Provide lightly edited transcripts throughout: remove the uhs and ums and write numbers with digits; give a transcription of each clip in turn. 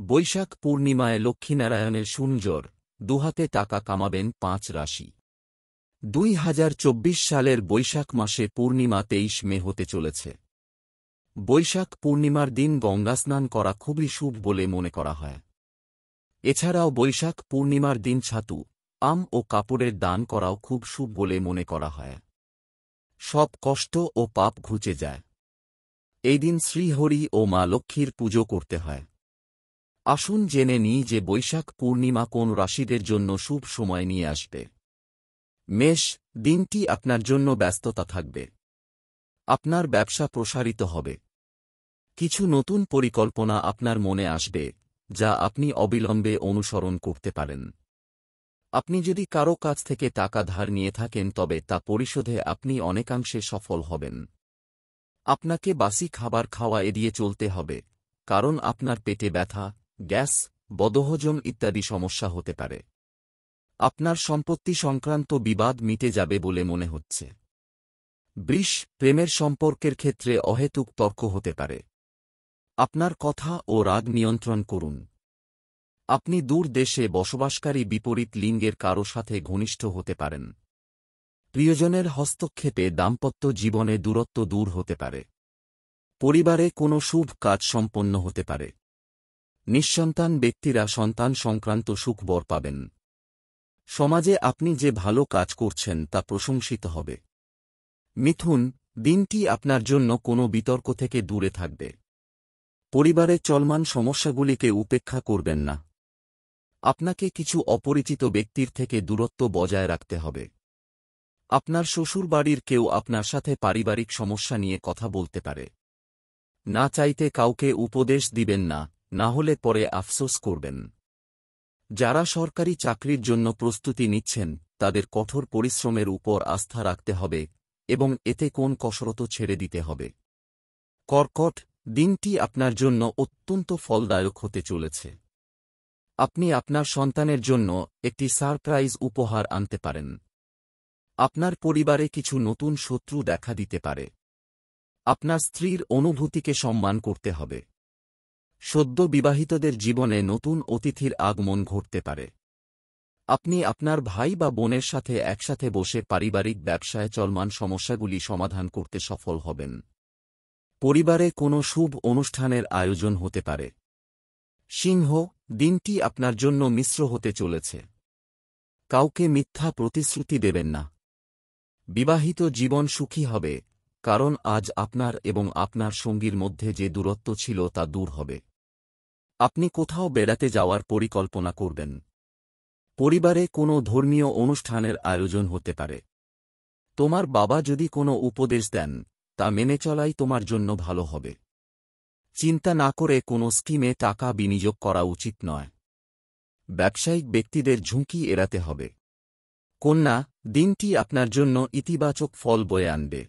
বৈশাখ পূর্ণিমায় লক্ষ্মীনারায়ণের সুনজর, দুহাতে টাকা কামাবেন ৫ রাশি। ২০২৪ সালের বৈশাখ মাসে পূর্ণিমা ২৩ মে হতে চলেছে। বৈশাখ পূর্ণিমার দিন গঙ্গাস্নান করা খুবই শুভ বলে মনে করা হয়। এছাড়াও বৈশাখ পূর্ণিমার দিন ছাতু, আম ও কাপড়ের দান করাও খুব শুভ বলে মনে করা হয়। সব কষ্ট ও পাপ ঘুচে যায়। এই দিন শ্রীহরি ও মা লক্ষ্মীর পুজো করতে হয়। আসুন জেনে নিই যে বৈশাখ পূর্ণিমা কোন রাশিদের জন্য শুভ সময় নিয়ে আসবে। মেষ, দিনটি আপনার জন্য ব্যস্ততা থাকবে। আপনার ব্যবসা প্রসারিত হবে। কিছু নতুন পরিকল্পনা আপনার মনে আসবে, যা আপনি অবিলম্বে অনুসরণ করতে পারেন। আপনি যদি কারো কাছ থেকে টাকা ধার নিয়ে থাকেন তবে তা পরিশোধে আপনি অনেকাংশে সফল হবেন। আপনাকে বাসি খাবার খাওয়া এড়িয়ে চলতে হবে, কারণ আপনার পেটে ব্যথা, গ্যাস, বদহজম ইত্যাদি সমস্যা হতে পারে। আপনার সম্পত্তি সংক্রান্ত বিবাদ মিটে যাবে বলে মনে হচ্ছে। বৃষ, প্রেমের সম্পর্কের ক্ষেত্রে অহেতুক তর্ক হতে পারে। আপনার কথা ও রাগ নিয়ন্ত্রণ করুন। আপনি দূর দেশে বসবাসকারী বিপরীত লিঙ্গের কারো সাথে ঘনিষ্ঠ হতে পারেন। প্রিয়জনের হস্তক্ষেপে দাম্পত্য জীবনে দূরত্ব দূর হতে পারে। পরিবারে কোনো শুভ কাজ সম্পন্ন হতে পারে। নিঃসন্তান ব্যক্তিরা সন্তান সংক্রান্ত সুখবর পাবেন। সমাজে আপনি যে ভালো কাজ করছেন তা প্রশংসিত হবে। মিথুন, দিনটি আপনার জন্য কোনো বিতর্ক থেকে দূরে থাকবে। পরিবারে চলমান সমস্যাগুলিকে উপেক্ষা করবেন না। আপনাকে কিছু অপরিচিত ব্যক্তির থেকে দূরত্ব বজায় রাখতে হবে। আপনার শ্বশুরবাড়ির কেউ আপনার সাথে পারিবারিক সমস্যা নিয়ে কথা বলতে পারে। না চাইতে কাউকে উপদেশ দিবেন না, না হলে পরে আফসোস করবেন। যারা সরকারি চাকরির জন্য প্রস্তুতি নিচ্ছেন তাদের কঠোর পরিশ্রমের উপর আস্থা রাখতে হবে এবং এতে কোন কসরত ছেড়ে দিতে হবে। কর্কট, দিনটি আপনার জন্য অত্যন্ত ফলদায়ক হতে চলেছে। আপনি আপনার সন্তানের জন্য একটি সারপ্রাইজ উপহার আনতে পারেন। আপনার পরিবারে কিছু নতুন শত্রু দেখা দিতে পারে। আপনার স্ত্রীর অনুভূতিকে সম্মান করতে হবে। সদ্য বিবাহিতদের জীবনে নতুন অতিথির আগমন ঘটতে পারে। আপনি আপনার ভাই বা বোনের সাথে একসাথে বসে পারিবারিক ব্যবসায় চলমান সমস্যাগুলি সমাধান করতে সফল হবেন। পরিবারে কোনো শুভ অনুষ্ঠানের আয়োজন হতে পারে। সিংহ, দিনটি আপনার জন্য মিশ্র হতে চলেছে। কাউকে মিথ্যা প্রতিশ্রুতি দেবেন না। বিবাহিত জীবন সুখী হবে, কারণ আজ আপনার এবং আপনার সঙ্গীর মধ্যে যে দূরত্ব ছিল তা দূর হবে। আপনি কোথাও বেড়াতে যাওয়ার পরিকল্পনা করবেন। পরিবারে কোনো ধর্মীয় অনুষ্ঠানের আয়োজন হতে পারে। তোমার বাবা যদি কোনো উপদেশ দেন তা মেনে চলাই তোমার জন্য ভালো হবে। চিন্তা না করে কোনো স্কিমে টাকা বিনিয়োগ করা উচিত নয়। ব্যবসায়িক ব্যক্তিদের ঝুঁকি এড়াতে হবে। কন্যা, দিনটি আপনার জন্য ইতিবাচক ফল বয়ে আনবে।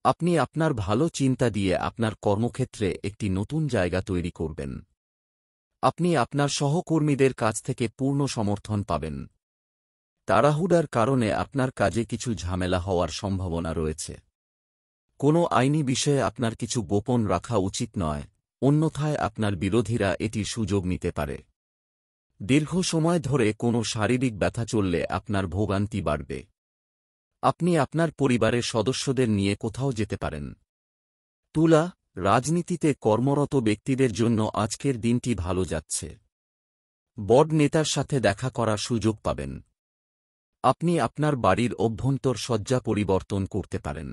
আপনি আপনার ভালো চিন্তা দিয়ে আপনার কর্মক্ষেত্রে একটি নতুন জায়গা তৈরি করবেন। আপনি আপনার সহকর্মীদের কাছ থেকে পূর্ণ সমর্থন পাবেন। তাড়াহুড়ার কারণে আপনার কাজে কিছু ঝামেলা হওয়ার সম্ভাবনা রয়েছে। কোনো আইনি বিষয়ে আপনার কিছু গোপন রাখা উচিত নয়, অন্যথায় আপনার বিরোধীরা এটির সুযোগ নিতে পারে। দীর্ঘ সময় ধরে কোনো শারীরিক ব্যথা চললে আপনার ভোগান্তি বাড়বে। আপনি আপনার পরিবারের সদস্যদের নিয়ে কোথাও যেতে পারেন। তুলা, রাজনীতিতে কর্মরত ব্যক্তিদের জন্য আজকের দিনটি ভালো যাচ্ছে। বড় নেতার সাথে দেখা করার সুযোগ পাবেন। আপনি আপনার বাড়ির অভ্যন্তর সজ্জা পরিবর্তন করতে পারেন।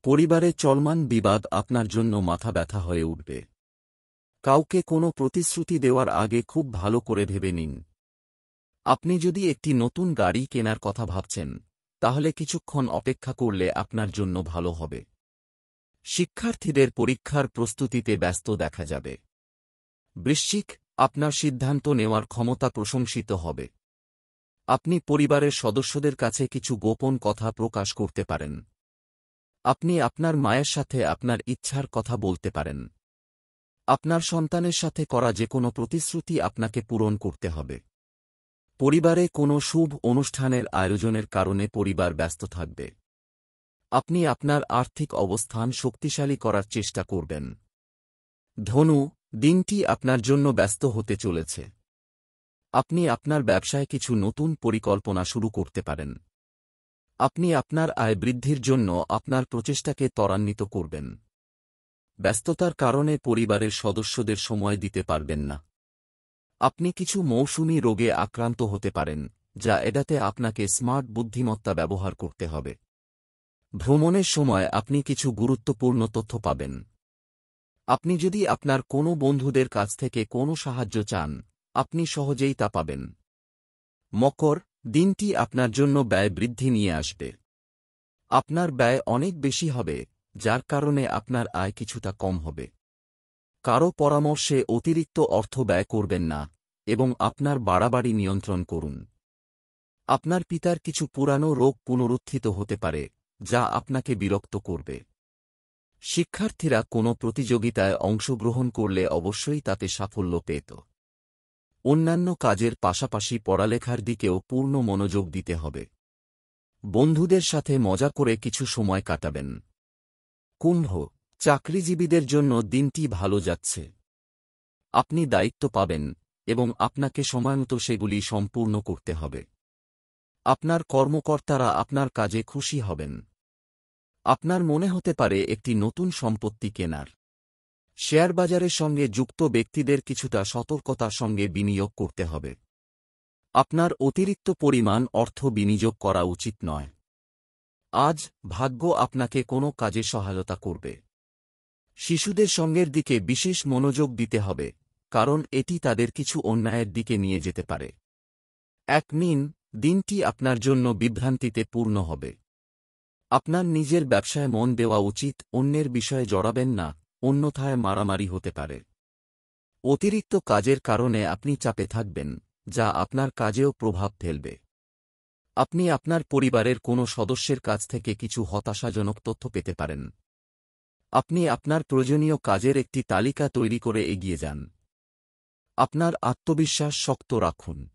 পরিবারে চলমান বিবাদ আপনার জন্য মাথা ব্যথা হয়ে উঠবে। কাউকে কোনো প্রতিশ্রুতি দেওয়ার আগে খুব ভালো করে ভেবে নিন। আপনি যদি একটি নতুন গাড়ি কেনার কথা ভাবছেন তাহলে কিছুক্ষণ অপেক্ষা করলে আপনার জন্য ভালো হবে। শিক্ষার্থীদের পরীক্ষার প্রস্তুতিতে ব্যস্ত দেখা যাবে। বৃশ্চিক, আপনার সিদ্ধান্ত নেওয়ার ক্ষমতা প্রশংসিত হবে। আপনি পরিবারের সদস্যদের কাছে কিছু গোপন কথা প্রকাশ করতে পারেন। আপনি আপনার মায়ের সাথে আপনার ইচ্ছার কথা বলতে পারেন। আপনার সন্তানের সাথে করা যে কোনো প্রতিশ্রুতি আপনাকে পূরণ করতে হবে। পরিবারে কোনো শুভ অনুষ্ঠানের আয়োজনের কারণে পরিবার ব্যস্ত থাকবে। আপনি আপনার আর্থিক অবস্থান শক্তিশালী করার চেষ্টা করবেন। ধনু, দিনটি আপনার জন্য ব্যস্ত হতে চলেছে। আপনি আপনার ব্যবসায় কিছু নতুন পরিকল্পনা শুরু করতে পারেন। আপনি আপনার আয় বৃদ্ধির জন্য আপনার প্রচেষ্টাকে ত্বরান্বিত করবেন। ব্যস্ততার কারণে পরিবারের সদস্যদের সময় দিতে পারবেন না। আপনি কিছু মৌসুমী রোগে আক্রান্ত হতে পারেন, যা এড়াতে আপনাকে স্মার্ট বুদ্ধিমত্তা ব্যবহার করতে হবে। ভ্রমণের সময় আপনি কিছু গুরুত্বপূর্ণ তথ্য পাবেন। আপনি যদি আপনার কোনো বন্ধুদের কাছ থেকে কোনো সাহায্য চান, আপনি সহজেই তা পাবেন। মকর, দিনটি আপনার জন্য ব্যয় বৃদ্ধি নিয়ে আসবে। আপনার ব্যয় অনেক বেশি হবে, যার কারণে আপনার আয় কিছুটা কম হবে। কারো পরামর্শে অতিরিক্ত অর্থ ব্যয় করবেন না এবং আপনার বাড়াবাড়ি নিয়ন্ত্রণ করুন। আপনার পিতার কিছু পুরানো রোগ পুনরুত্থিত হতে পারে, যা আপনাকে বিরক্ত করবে। শিক্ষার্থীরা কোনো প্রতিযোগিতায় অংশগ্রহণ করলে অবশ্যই তাতে সাফল্য পেত। অন্যান্য কাজের পাশাপাশি পড়ালেখার দিকেও পূর্ণ মনোযোগ দিতে হবে। বন্ধুদের সাথে মজা করে কিছু সময় কাটাবেন। কুম্ভ, চাকরিজীবীদের জন্য দিনটি ভালো যাচ্ছে। আপনি দায়িত্ব পাবেন এবং আপনাকে সময়মতো সেগুলি সম্পূর্ণ করতে হবে। আপনার কর্মকর্তারা আপনার কাজে খুশি হবেন। আপনার মনে হতে পারে একটি নতুন সম্পত্তি কেনার। শেয়ার বাজারের সঙ্গে যুক্ত ব্যক্তিদের কিছুটা সতর্কতার সঙ্গে বিনিয়োগ করতে হবে। আপনার অতিরিক্ত পরিমাণ অর্থ বিনিয়োগ করা উচিত নয়। আজ ভাগ্য আপনাকে কোনো কাজে সহায়তা করবে। শিশুদের সঙ্গের দিকে বিশেষ মনোযোগ দিতে হবে, কারণ এটি তাদের কিছু অন্যায়ের দিকে নিয়ে যেতে পারে। এক নিন, দিনটি আপনার জন্য বিভ্রান্তিতে পূর্ণ হবে। আপনার নিজের ব্যবসায় মন দেওয়া উচিত, অন্যের বিষয়ে জড়াবেন না, অন্যথায় মারামারি হতে পারে। অতিরিক্ত কাজের কারণে আপনি চাপে থাকবেন, যা আপনার কাজেও প্রভাব ফেলবে। আপনি আপনার পরিবারের কোনো সদস্যের কাছ থেকে কিছু হতাশাজনক তথ্য পেতে পারেন। আপনি আপনার প্রয়োজনীয় কাজের একটি তালিকা তৈরি করে এগিয়ে যান। আপনার আত্মবিশ্বাস শক্ত রাখুন।